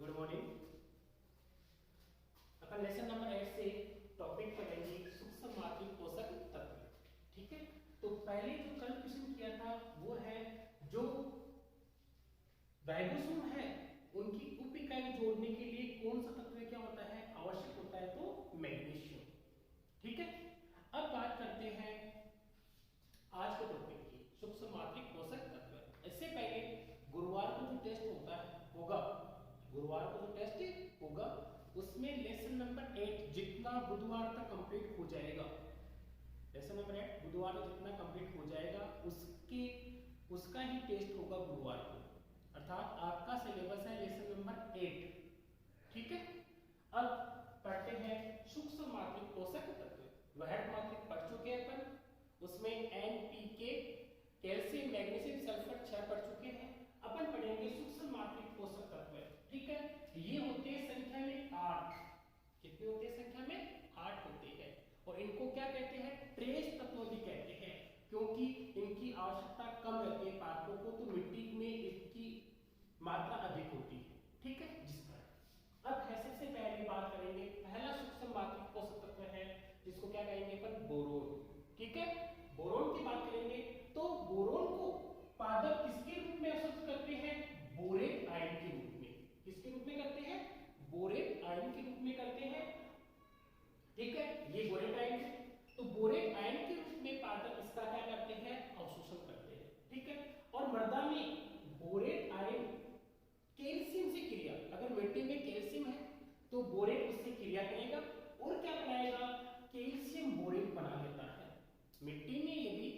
Good morning. अपन lesson number 8 से topic पढ़ेंगे सूक्ष्म मात्रिक पोषक तत्व। ठीक है, तो पहले जो कल क्वेश्चन किया था वो है जो राइबोसोम है उनकी उप इकाई जोड़ने के लिए कौन सा तत्व क्या होता है, आवश्यक होता है, तो मैग्नीशियम। ठीक है, अब बात करते हैं आज के टॉपिक की सूक्ष्म मात्रिक पोषक तत्व। इससे पहले गुरुवार को जो टेस्ट गुरुवार को जो टेस्ट होगा उसमें लेसन नंबर 8 जितना बुधवार तक कंप्लीट हो जाएगा, लेसन नंबर 8 बुधवार को जितना कंप्लीट हो जाएगा उसका ही टेस्ट होगा गुरुवार को। अर्थात आपका सिलेबस है लेसन नंबर 8। ठीक है, अब पढ़ते हैं सूक्ष्म मात्रिक पोषक तत्व। वृहद मात्रिक पढ़ चुके हैं अपन, उसमें एनपीके, कैल्शियम, मैग्नीशियम, सल्फर 6 पढ़ चुके हैं। अपन पढ़ेंगे सूक्ष्म मात्रिक पोषक तत्व। ठीक है, ये होते हैं संख्या में 8। कितने होते हैं संख्या में? 8 होते हैं। और इनको क्या कहते हैं? ट्रेस तत्व भी कहते हैं, क्योंकि इनकी आवश्यकता कम रहती है पादपों को, तो मिट्टी में इसकी मात्रा अधिक होती है। ठीक है, जिस पर अब सबसे पहले बात करेंगे, पहला सूक्ष्म मात्रिक पोषक तत्व है जिसको क्या कहेंगे अपन? बोरोन। ठीक है, बोरोन की बात करेंगे तो बोरोन को पादप किसके रूप में अवशोषित करते हैं? बोरेट आयन के रूप में। किसके रूप में करते हैं? बोरेट आयन के रूप में करते हैं। ठीक है, ये बोरेट आयन है, तो बोरेट आयन के रूप में पादप इसका क्या करते हैं? अवशोषण करते हैं। ठीक है, और मृदा में बोरेट आयन कैल्शियम से क्रिया, अगर मिट्टी में कैल्शियम है तो बोरेट उससे क्रिया करेगा और क्या बनाएगा? कैल्शियम बोरेट बना लेता है। मिट्टी में यदि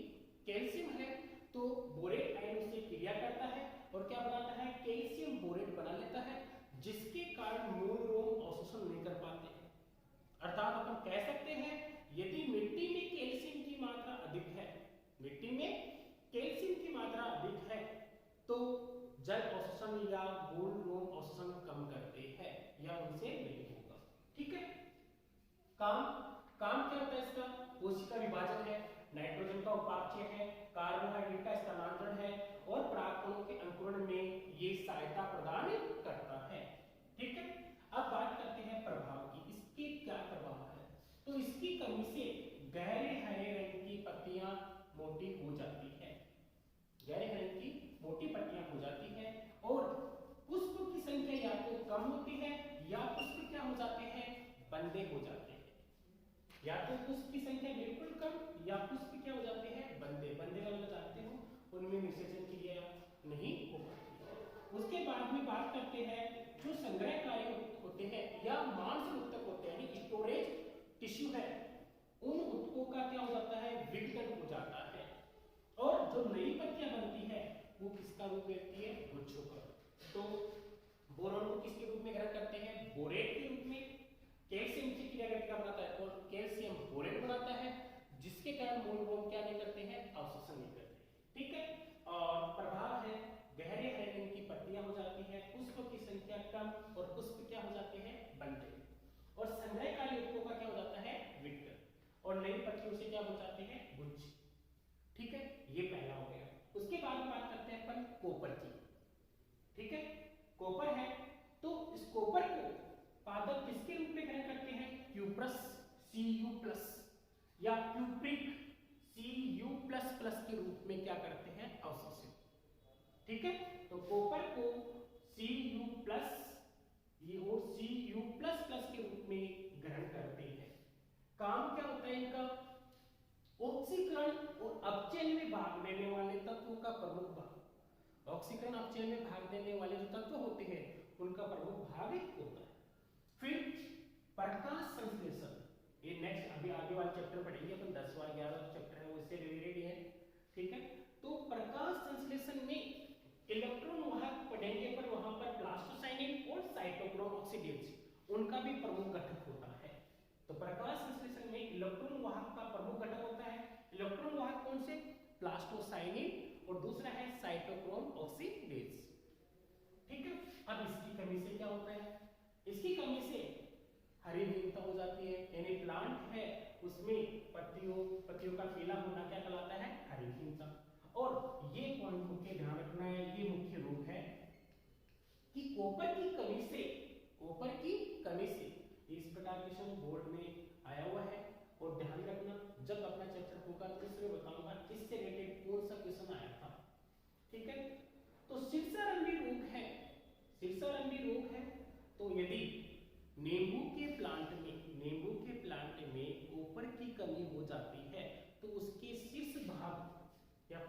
कैल्शियम है तो बोरेट आयन उससे क्रिया करता है और क्या बनाता है? कैल्शियम बोरेट बना लेता है, जिसके कारण मूल रोम अवशोषण नहीं कर पाते हैं। अर्थात अपन कह सकते हैं यदि मिट्टी में कैल्शियम की मात्रा अधिक है, मिट्टी में कैल्शियम की मात्रा अधिक है तो जल अवशोषण या मूल रोम अवशोषण कम करते हैं या उनसे नहीं होगा। ठीक है, काम क्या होता है इसका? कोशिका विभाजन है, नाइट्रोजन का उपापचय है, कार्बोहाइड्रेट का स्थानांतरण है और परागकणों के अंकुरण में ये सहायता प्रदान करता है। ठीक है, अब बात करते हैं प्रभाव की। इसके क्या प्रभाव है? तो इसकी कमी से गहरे हरे रंग की पत्तियां मोटी हो जाती है, गहरे हरे रंग की मोटी पत्तियां हो जाती है और पुष्प की संख्या या तो कम होती है या पुष्प क्या हो जाते हैं? बंदे हो जाते हैं। या तो पुष्प की संख्या बिल्कुल कम या पुष्प क्या हो जाते हैं? बंदे वाले जानते हो, उनमें निषेचन क्रिया नहीं हो पाती। उसके बाद में बात करते हैं जो संग्रहकारी होते हैं या मांस उत्तक होते हैं, यानी स्टोरेज टिश्यू है, उन उत्तकों का क्या हो जाता है? विघटन हो जाता है और जो नई पत्तियां बनती है वो किसका रूप लेती है? गुच्छों का। तो बोरोन को किसके रूप में ग्रहण करते हैं? बोरेट के रूप में। कैल्शियम की क्रिया करके क्या बनाता है? और कैल्शियम बोरेट बनाता है, जिसके कारण मूल रोम क्या नहीं करते हैं? अवशोषण नहीं करते। ठीक है, और प्रभाव है गहरे हरे रंग की पत्तियां हो जाती है, पुष्प की संख्या कम और पुष्प क्या हो जाते हैं? बंदे। और संग्रहकारी उत्तकों का क्या हो जाता है? विघटन। और नई पत्तियों से क्या हो जाते हैं? गुच्छ। ठीक है, ये पहला हो गया। उसके बाद बात करते हैं अपन कॉपर की। ठीक है, कॉपर है तो इस कॉपर को पादप किसके रूप में ग्रहण करते हैं? क्यूप्रस Cu+ या क्यूप्रिक Cu++ के रूप में क्या करते हैं? अवशोषित। ठीक है, तो कॉपर को Cu+ ये और Cu++ के रूप में ग्रहण करते हैं। काम क्या होता है इनका? ऑक्सीकरण और अपचयन में भाग लेने वाले तत्वों का प्रमुख भाग, ऑक्सीकरण अपचयन में भाग लेने वाले जो तत्व होते हैं उनका प्रमुख भाग होता है। फिर प्रकाश संश्लेषण, ये नेक्स्ट अभी आगे वाले चैप्टर पढ़ेंगे अपन, 10वां 11वां चैप्टर है वो इससे रिलेटेड है। ठीक है, तो प्रकाश संश्लेषण में इलेक्ट्रॉन वाहक पढ़ेंगे पर वहां पर प्लास्टोसाइनिन और साइटोक्रोम ऑक्सीडेज उनका भी प्रमुख घटक होता है। तो प्रकाश संश्लेषण में इलेक्ट्रॉन वाहक का प्रमुख घटक होता है। इलेक्ट्रॉन वाहक कौन से? प्लास्टोसाइनिन और दूसरा है साइटोक्रोम ऑक्सीडेज। ठीक है, अब इसकी कमी से क्या होता है? इसकी कमी से हरिहीनता हो जाती है, यानी प्लांट है उसमें पत्तियों का पीला होना क्या कहलाता है? हरिहीनता। और ये पॉइंट को ध्यान रखना है, ये मुख्य रोग है कि कॉपर की कमी से कॉपर की कमी से। इस प्रकार क्वेश्चन बोर्ड में आया हुआ है और ध्यान रखना जब अपना चैप्टर होगा तो इसमें बताऊंगा इससे रिलेटेड कौन सा क्वेश्चन आया था। ठीक है, तो शीर्षारंभी रोग है, शीर्षारंभी रोग है तो यदि नींबू के प्लांट में कॉपर की कमी हो जाती है तो उसके शीर्ष भाग या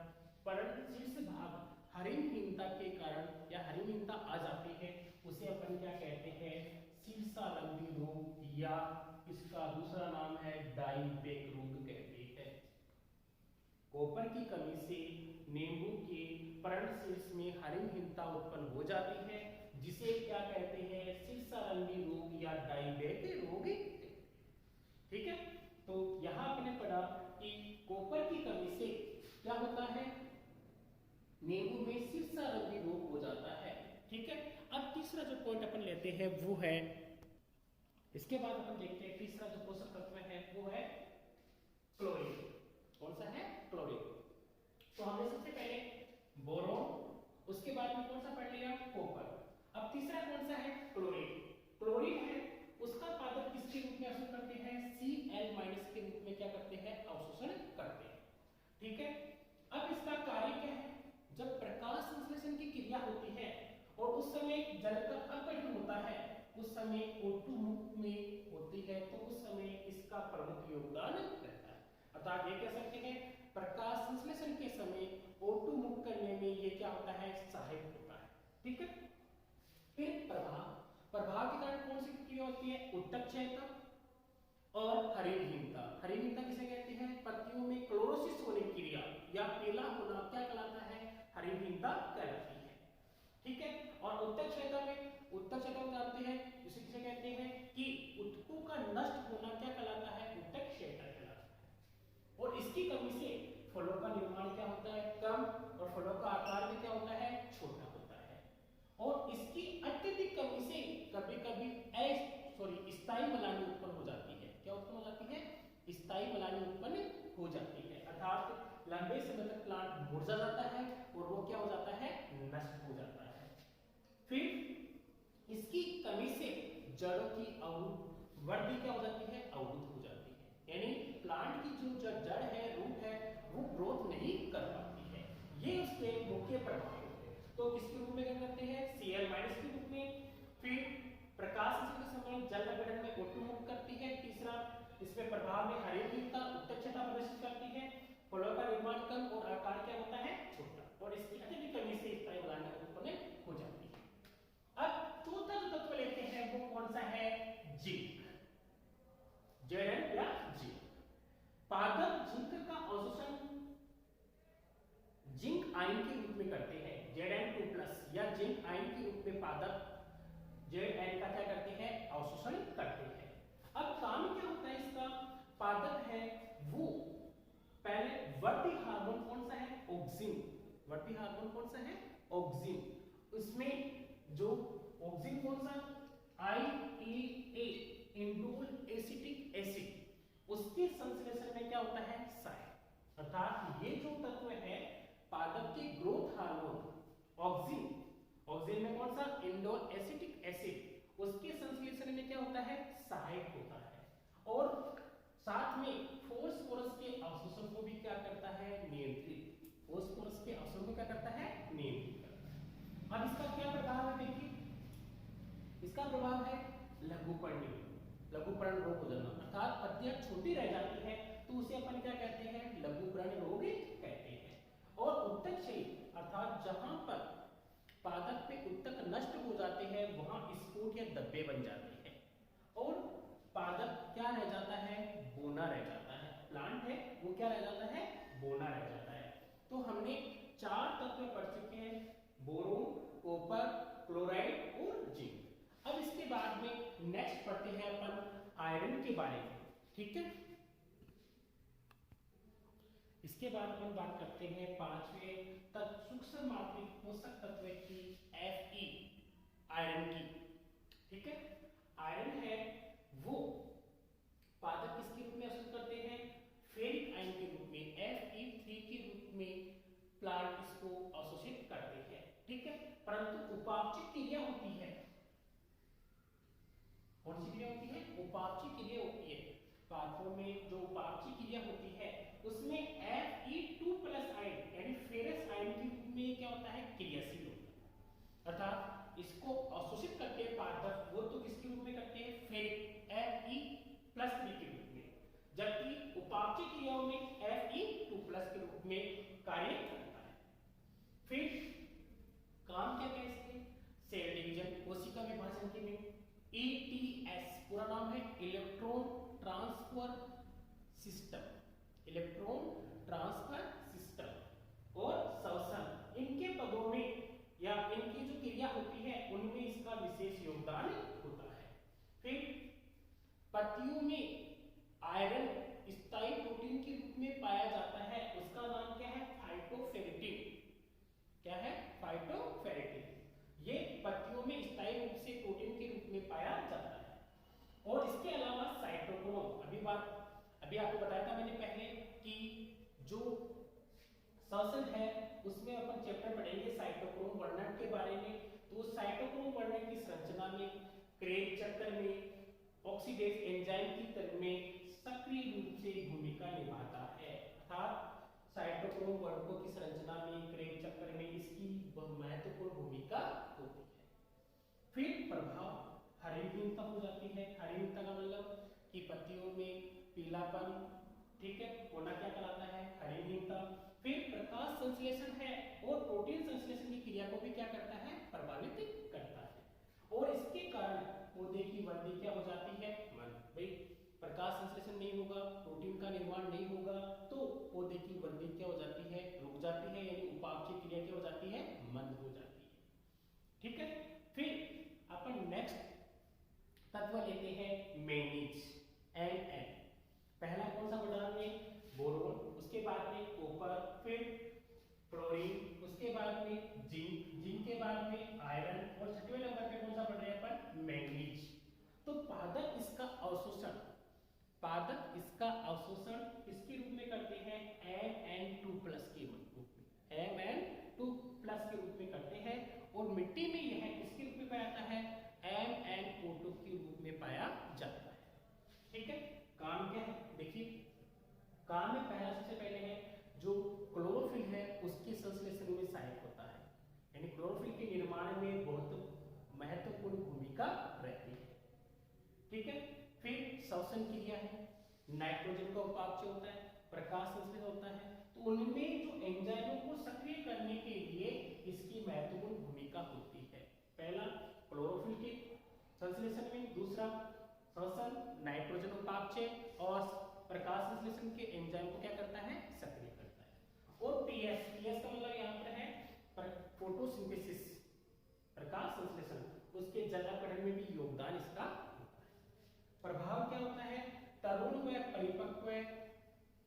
पर्ण शीर्ष भाग हरितहीनता के कारण या हरितहीनता आ जाती है, उसे अपन क्या कहते हैं, शीर्षारंभी रोग या इसका दूसरा नाम है डाइबैक रोग कहते हैं। कॉपर की कमी से नींबू के पर्णशीर्ष में हरितहीनता उत्पन्न हो जाती है जिसे क्या कहते हैं, शीर्षारंभी रोग या डाइबैक रोग। ठीक है, तो यहां आपने पढ़ा कि कॉपर की कमी से क्या होता है, नींबू में शीर्षारंभी रोग हो जाता है। ठीक है, अब तीसरा जो पॉइंट अपन लेते हैं वो है, इसके बाद अपन देखते हैं तीसरा जो पोषक तत्व है वो है क्लोरीन। कौन सा है, क्लोरीन। तो हमने सबसे पहले बोरोन, उसके बाद में कौन सा पढ़ लिया, कॉपर। अब तीसरा कौन सा है, क्लोरीन। क्लोरीन है उसका पादप किसके रूप में अवशोषण करते हैं, Cl- के रूप में क्या करते हैं, अवशोषण करते हैं। ठीक है, अब इसका कार्य क्या है, जब प्रकाश संश्लेषण की क्रिया होती है और उस समय जल का अपघटन होता है, उस समय O2 मुक्त में होती है, तो उस समय इसका प्रमुख योगदान रहता है। अर्थात ये कह सकते हैं प्रकाश संश्लेषण के समय O2 मुक्त करने में ये क्या होता है, सहायक होता है। ठीक है, फिर प्रभाव, प्रभाव के कारण कौन सी क्रिया होती है, उत्तक क्षयता और हरितहीनता। हरितहीनता किसे कहते हैं, पत्तियों में क्लोरोसिस होने की क्रिया या पीला होना क्या कहलाता है, हरितहीनता कहलाती है। ठीक है, और उत्तक क्षयता में, उत्तक क्षयता को जानते हैं जिसे किसे कहते हैं कि उत्तकों का नष्ट होना क्या कहलाता है, उत्तक क्षयता कहलाता है। और इसकी कमी से फलों का निर्माण क्या होता है, कम, और फलों का आकार भी क्या होता है, छोटा होता है। और इसकी अत्यधिक कमी से कभी कभी स्थायी मलानी उत्पन्न हो जाती है। क्या उत्पन्न हो जाती है, स्थायी मलानी उत्पन्न हो जाती है, अर्थात लंबे समय तक प्लांट मुरझा जाता है और वो क्या हो जाता है, नष्ट हो जाता है। फिर इसकी कमी से जड़ों की वृद्धि क्या हो जाती है, अवरुद्ध हो जाती है, यानी प्लांट की जो जड़ है, रूट है, वो ग्रोथ नहीं कर पाती है। ये उसके मुख्य प्रभाव है। तो किसके रूप में क्या करते हैं, Cl- के रूप में। फिर प्रकाश के समय जल अपघटन में O2 मुक्त करती है। तीसरा, इसमें प्रभाव में हरितहीनता, उत्तक क्षयता प्रदर्शित करती है। फलों का निर्माण कम और आकार क्या होता है, छोटा, और इसकी अत्यधिक कमी से स्थायी मलानी उत्पन्न हो जाती है। अब चौथा जो तत्व लेते हैं वो कौन सा है, जिंक, Zn या जिंक। पादप जिंक का अवशोषण जिंक आयन के रूप में करते हैं, Zn2+ या जिंक आयन के रूप में पादप Zn का क्या करते हैं, अवशोषण करते हैं। अब काम क्या होता है इसका, पादप है वो पहले वृद्धि हार्मोन कौन सा है, ऑक्सिन। वृद्धि हार्मोन कौन सा है, ऑक्सिन। उसमें जो ऑक्सिन कौन सा, IEA, इंडोल एसिटिक एसिड, उसके संश्लेषण में क्या होता है, सहायक। अर्थात ये जो तत्व है पादप के ग्रोथ हार्मोन ऑक्सिन, ऑक्सिन में कौन सा, इंडोल एसिटिक एसिड, उसके संश्लेषण में क्या होता है, सहायक होता है। और साथ में फास्फोरस के अवशोषण को भी क्या करता है, नियंत्रित, फास्फोरस के अवशोषण को क्या करता है, नियंत्रित करता है। अब इसका क्या प्रभाव है, देखिए इसका प्रभाव है लघुपर्णी, लघुपर्ण रोग हो जाना, अर्थात पत्तियां छोटी रह जाती है तो उसे अपन क्या कहते हैं, लघुपर्ण रोग कहते हैं। और उत्तक क्षय, अर्थात जहां पर पादप पे उत्तक नष्ट हो जाते हैं वहां स्फोट या धब्बे बन जाते हैं और पादप क्या रह जाता है, बोना रह जाता है। प्लांट है वो क्या रह जाता है, बोना रह जाता है। तो हमने 4 तत्व पढ़ चुके हैं, बोरोन, कॉपर, क्लोराइड और जिंक। अब इसके बाद में नेक्स्ट पढ़ते हैं अपन आयरन के बारे में। ठीक है, इसके बाद अपन बात करते हैं 5वें सूक्ष्म मात्रिक पोषक तत्व की, Fe, आयरन की। ठीक है, आयरन है वो पादप किसके रूप में अवशोषित करते हैं, फेरिक आयन के रूप में, Fe3 के रूप में प्लांट इसको अवशोषित करते हैं। ठीक है, परंतु उपापचय क्रिया होती है, सी क्रिया होती है? उपापचय क्रिया होती है। पादपों में जो उपापचय क्रिया होती है उसमें Fe2+ आयन यानी फेरस आयन के रूप में क्या होता है? क्रियाशील होता है। अर्थात इसको अवशोषित करते हैं पादप, वो तो किसके रूप में करते हैं? Fe+3 के रूप में, जबकि उपापचय क्रियाओं में Fe2+ के रूप में कार्य करता है। फिर काम क्या है इसके? सेल डिवीजन, कोशिका विभाजन के में। ETS पूरा नाम है electron transfer system, electron transfer system. और श्वसन, इनके पदों में या इनकी जो क्रिया होती है उनमें इसका विशेष योगदान होता है। फिर पत्तियों में आयरन स्थायी प्रोटीन के रूप में पाया जाता है, उसका नाम क्या है? फाइटोफेरेटिन। क्या है? फाइटोफेरेटिन। ये पत्तियों में स्थायी रूप से प्रोटीन के रूप में पाया जाता है। और इसके अलावा साइटोक्रोम, अभी आपको बताया था मैंने पहले कि जो श्वसन है उसमें अपन चैप्टर पढ़ेंगे साइटोक्रोम वर्णन के बारे में। तो साइटोक्रोम वर्णन की संरचना में, क्रेग चक्र में, ऑक्सीडेज एंजाइम की तरह में सक्रिय रूप से भूमिका निभाता है। अर्थात साइटोक्रोम वर्णकों की संरचना में, क्रेग चक्र में इसकी महत्वपूर्ण भूमिका होती है। फिर प्रभाव, हरितहीनता हो जाती है। हरितहीनता का मतलब कि पत्तियों में पीलापन, ठीक है, होना क्या कहलाता है? हरितहीनता। फिर प्रकाश संश्लेषण है और प्रोटीन संश्लेषण की क्रिया को भी क्या करता है? प्रभावित करता है। और इसके कारण पौधे की वृद्धि क्या हो जाती है? मंद। भाई प्रकाश संश्लेषण नहीं होगा, प्रोटीन का निर्माण नहीं होगा, तो पौधे की वृद्धि क्या हो जाती है? रुक जाती है, यानी उपापचय क्रिया क्या हो जाती है? मंद हो जाती है। ठीक है। फिर अपन नेक्स्ट तत्व लेते हैं मैंगनीज, Mn। पहला कौन सा पढ़ा हमने? बोरोन, उसके बाद में कॉपर, फिर क्लोरीन, उसके बाद में जिंक, जिंक के बाद में आयरन, और छठवें नंबर पे कौन सा पढ़ रहे हैं अपन? मैंगनीज। तो पादप इसका अवशोषण किसके रूप में करते हैं? Mn2+ के रूप में, Mn2+ के रूप में करते हैं। और मिट्टी में यह किसके रूप में पाया जाता है? MnO2 के रूप में पाया जाता है। ठीक है। काम क्या है? देखिए काम में पहला सबसे पहले है जो क्लोरोफिल है उसके संश्लेषण में सहायक होता है, यानी क्लोरोफिल के निर्माण में बहुत महत्वपूर्ण भूमिका रहती है। ठीक है। फिर श्वसन क्रिया है, नाइट्रोजन का उपापचय होता है, प्रकाश संश्लेषण होता है, तो उनमें जो एंजाइमों को सक्रिय करने के लिए इसकी महत्वपूर्ण भूमिका होती है। पहला क्लोरोफिल के संश्लेषण में, दूसरा श्वसन, नाइट्रोजन उपापचय, और प्रकाश संश्लेषण के एंजाइम को क्या करता है? सक्रिय करता है। और पीएस का मतलब यहाँ पर है फोटोसिंथेसिस, प्रकाश संश्लेषण, उसके जल अपघटन में भी योगदान इसका होता है। प्रभाव क्या होता है? तरुण व परिपक्व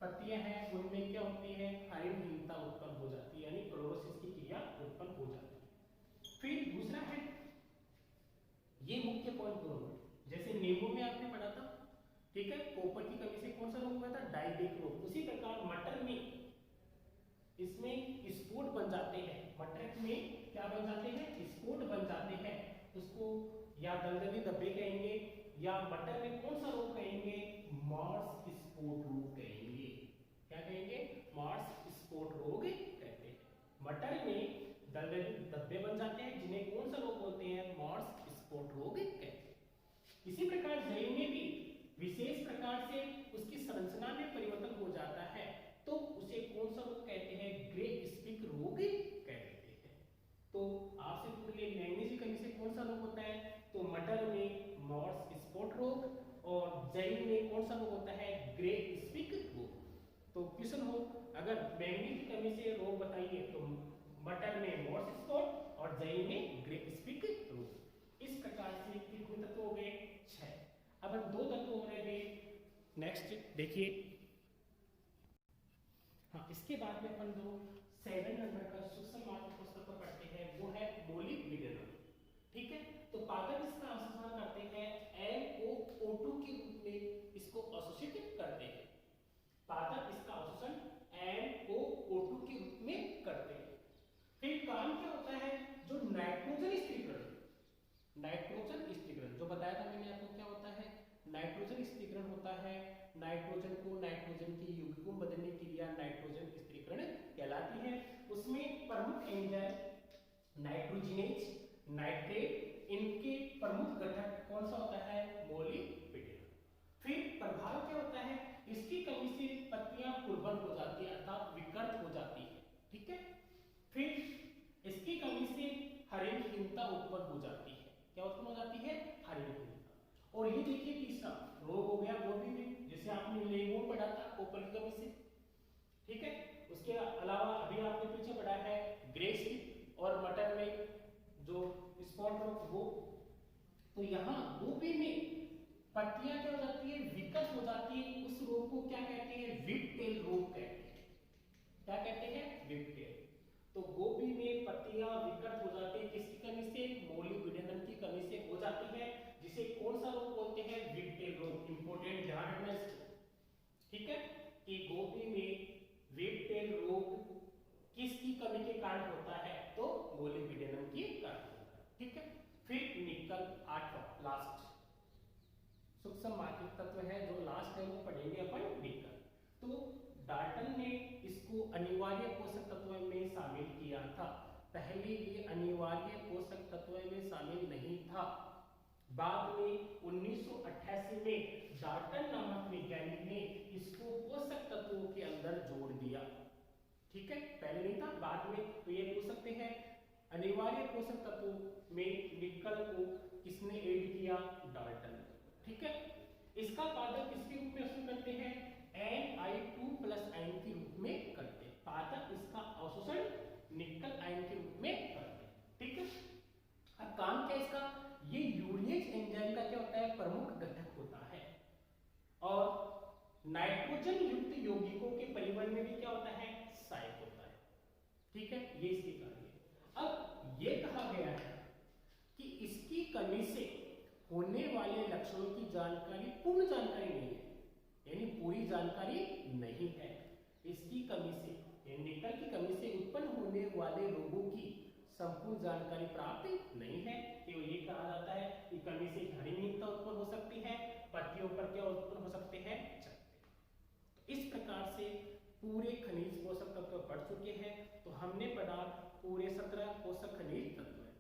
पत्तियां हैं उनमें क्या होती है? हरितहीनता उत्पन्न हो जाती है, यानी क्लोरोसिस की क्रिया उत्पन्न हो जाती है। फिर दूसरा है, ये मुख्य पॉइंट दोनों, जैसे नींबू में आपने पढ़ा था, ठीक है, कॉपर की कमी से कौन सा रोग हुआ था? डायबिक रोग। उसी प्रकार मटर में इसमें स्पोर्ट बन जाते हैं, मटर में क्या बन जाते हैं? स्पोर्ट बन जाते हैं। उसको या दलदली धब्बे कहेंगे, या मटर में कौन सा रोग कहेंगे? मार्स स्पॉट रोग कहेंगे। क्या कहेंगे? मार्स स्पॉट रोग कहते हैं। मटर में दलदली धब्बे बन जाते हैं जिन्हें कौन सा रोग बोलते हैं? मार्स स्पॉट रोग कहते हैं। इसी प्रकार जई में भी विशेष प्रकार से उसकी संरचना में परिवर्तन हो जाता है, तो उसे कौन सा रोग कहते हैं? ग्रे स्पिक रोग कहते हैं। तो आपसे पूछ लिए मैंगनीज की कमी से कौन सा रोग होता है? तो मटर में मार्स स्पॉट रोग, और जई में कौन सा रोग होता है? ग्रे स्पिक रोग। तो क्वेश्चन हो, अगर मैंगनीज की कमी से रोग बताइए तो मटर में मार्स स्पॉट और जई में ग्रे स्पिक रोग। इस प्रकार से कितने तत्व हो गए? 6। अब हम 2 तत्व हो रहे हैं। नेक्स्ट देखिए, हाँ, इसके बाद में अपन जो 7 नंबर का सूक्ष्म मात्र पुस्तक पर पढ़ते हैं वो है मौलिक विघटन। ठीक है। तो पादप इसका अवशोषण करते हैं, MnO2 के रूप में इसको अवशोषित करते हैं। पादप इसका अवशोषण MnO2 के रूप में करते हैं। फिर काम क्या होता है? जो नाइट्रोजन स्थिरीकरण जो बताया था मैंने आपको क्या होता है? प्रमुख एंजाइम नाइट्रोजिनेज, नाइट्रेट, इनके प्रमुख घटक कौन सा होता है? मोलिब्डेनम। फिर प्रभाव क्या होता है? इसकी कमी से पत्तियां कुर्बन हो जाती है अर्थात विकृत हो जाती है, ठीक है। फिर इसकी कमी से हरितहीनता उत्पन्न हो जाती है। क्या उत्पन्न हो जाती है? हरितहीनता। और ये देखिए तीसरा रोग हो गया गोभी में, जैसे आपने लेमोन पढ़ा था कॉपर की कमी से, ठीक है। उसके अलावा अभी आपने पीछे पढ़ा है ग्रे स्किन और मटर में जो स्पॉट रोग वो। तो यहाँ गोभी में पत्तियां क्या हो जाती है? विकृत हो जाती है। उस रोग को क्या कहते हैं? विग टेल रोग कहते हैं। क्या कहते हैं? विग टेल। तो गोभी में पत्तियां विकृत हो जाती है किसकी कमी से? मोलिब्डेनम की कमी से हो जाती है, जिसे कौन सा रोग बोलते हैं? विग टेल रोग। इंपॉर्टेंट ध्यान रखना इसको, ठीक है, कि गोभी में विग टेल रोग किसकी कमी के कारण होता है? तो मोलिब्डेनम की कारण होता है, ठीक है। फिर निकल, आठवां लास्ट सूक्ष्म मात्रिक तत्व है जो लास्ट है, वो पढ़ेंगे अपन निकल। तो डाल्टन ने इसको अनिवार्य पोषक तत्व में शामिल किया था। पहले ये अनिवार्य पोषक तत्व में शामिल नहीं था। बाद में 1988 में डाल्टन नामक वैज्ञानिक ने इसको पोषक तत्वों के अंदर जोड़ दिया, ठीक है। पहले नहीं था, बाद में। तो ये पूछ सकते हैं अनिवार्य पोषक तत्वों में निकल को किसने ऐड किया? डाल्टन, ठीक है। इसका पादप किसके रूप में अवशोषण करते हैं? Ni2+ आयन के रूप में करते हैं। पादप इसका अवशोषण निकल आयन के रूप में करते हैं, ठीक है। अब काम क्या इसका? ये यूरिएज एंजाइम का क्या होता है? प्रमुख घटक होता है। और नाइट्रोजन युक्त यौगिकों के परिवहन में भी क्या होता है? सहायक होता है, ठीक है। ये इसके कार्य। अब ये कहा गया है कि इसकी कमी से होने वाले लक्षणों की जानकारी पूर्ण जानकारी नहीं है, यानी पूरी जानकारी नहीं है। इसकी कमी से, निकल की कमी से उत्पन्न होने वाले रोगों की संपूर्ण जानकारी प्राप्त नहीं है। तो ये कहा जाता है कि कमी से हरितहीनता उत्पन्न हो सकती है, पत्तियों पर क्या उत्पन्न हो सकते हैं? चकत्ते। तो इस प्रकार से पूरे खनिज पोषक तत्व पढ़ चुके हैं। तो हमने पढ़ा पूरे 17 पोषक खनिज तत्व है।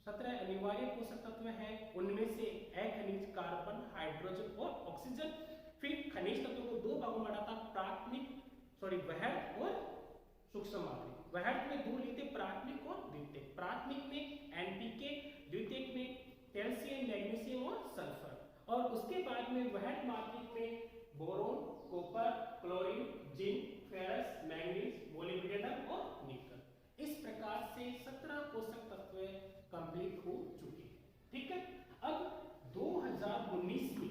17 अनिवार्य पोषक तत्व हैं, उनमें से अखनिज कार्बन, हाइड्रोजन और ऑक्सीजन। फिर खनिज तत्वों को दो भागों में बांटा था, वहड़ और सूक्ष्म मात्रिक। वहड़ में दो लिए थे, प्राथमिक और द्वितीयक। प्राथमिक में एनपीके, द्वितीयक में कैल्शियम, मैग्नीशियम और सल्फर। और उसके बाद में वहड़ मात्रिक में boron, copper, chlorine, zinc, ferrous, manganese, molybdenum और निकल। इस प्रकार से 17 पोषक तत्व कंप्लीट हो चुके हैं, ठीक है। अब 2019 में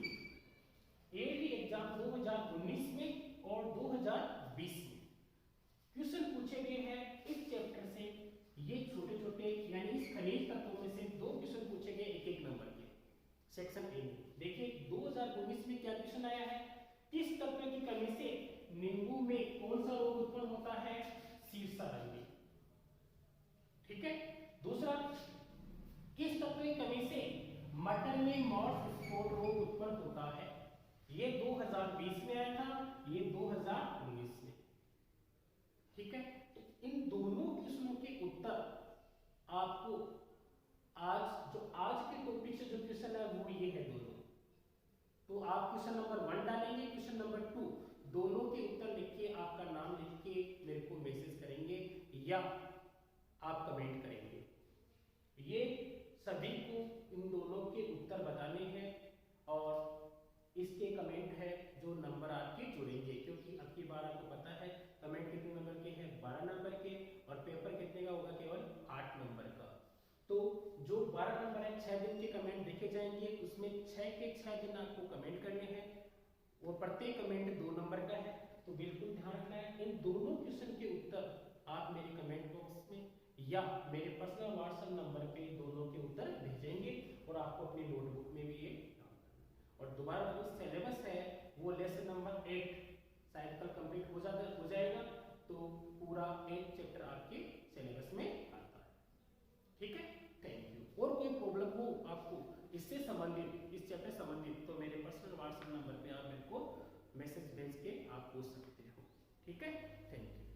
एडी एग्जाम 2019 में और 2020 में क्वेश्चन पूछे गए हैं इस चैप्टर से। ये छोटे छोटे यानी इस खनिज तत्वों में से 2 क्वेश्चन पूछे गए 1-1 नंबर के सेक्शन ए में। देखिए 2019 में क्या क्वेश्चन आया है? किस तत्व की कमी से नींबू में कौन सा रोग उत्पन्न होता है? शीर्षारंगी, ठीक है। दूसरा, किस तत्व की कमी से मटर में मॉर्फ स्पॉट रोग उत्पन्न होता है? ये 2020 में आया था, ये 2019 में, ठीक है। तो इन दोनों क्वेश्चनों के उत्तर आपको आज के टॉपिक से जो क्वेश्चन है वो ये है दोनों। तो आप क्वेश्चन नंबर 1 डालेंगे, क्वेश्चन नंबर 2, दोनों के उत्तर लिख के आपका नाम लिख के मेरे को मैसेज करेंगे या आप कमेंट करेंगे। ये सभी को इन दोनों के उत्तर बताने हैं और इसके कमेंट है जो नंबर आपके जुड़ेंगे, क्योंकि अब की बार आपको पता है कमेंट कितने नंबर के हैं? 12 नंबर के। और पेपर कितने का होगा? केवल 8 नंबर का। तो जो 12 नंबर है 6 दिन के कमेंट देखे जाएंगे, उसमें 6 के 6 दिन आपको कमेंट करने हैं और प्रत्येक कमेंट 2 नंबर का है। तो बिल्कुल ध्यान रखना है, इन दोनों क्वेश्चन के उत्तर आप मेरे कमेंट बॉक्स में या मेरे पर्सनल व्हाट्सएप नंबर पे दोनों के उत्तर भेजेंगे और आपको अपनी नोटबुक में भी ये और दोबारा जो सिलेबस है वो लेसन नंबर 8 शायद कल कंप्लीट हो जाएगा। तो पूरा 8 चैप्टर आपके सिलेबस में आता है, ठीक है। Thank you. और कोई प्रॉब्लम हो आपको इससे संबंधित, इस चैप्टर संबंधित, तो मेरे पर्सनल व्हाट्सएप नंबर पे आप मेरे को मैसेज भेज के आप पूछ सकते हो, ठीक है। Thank you.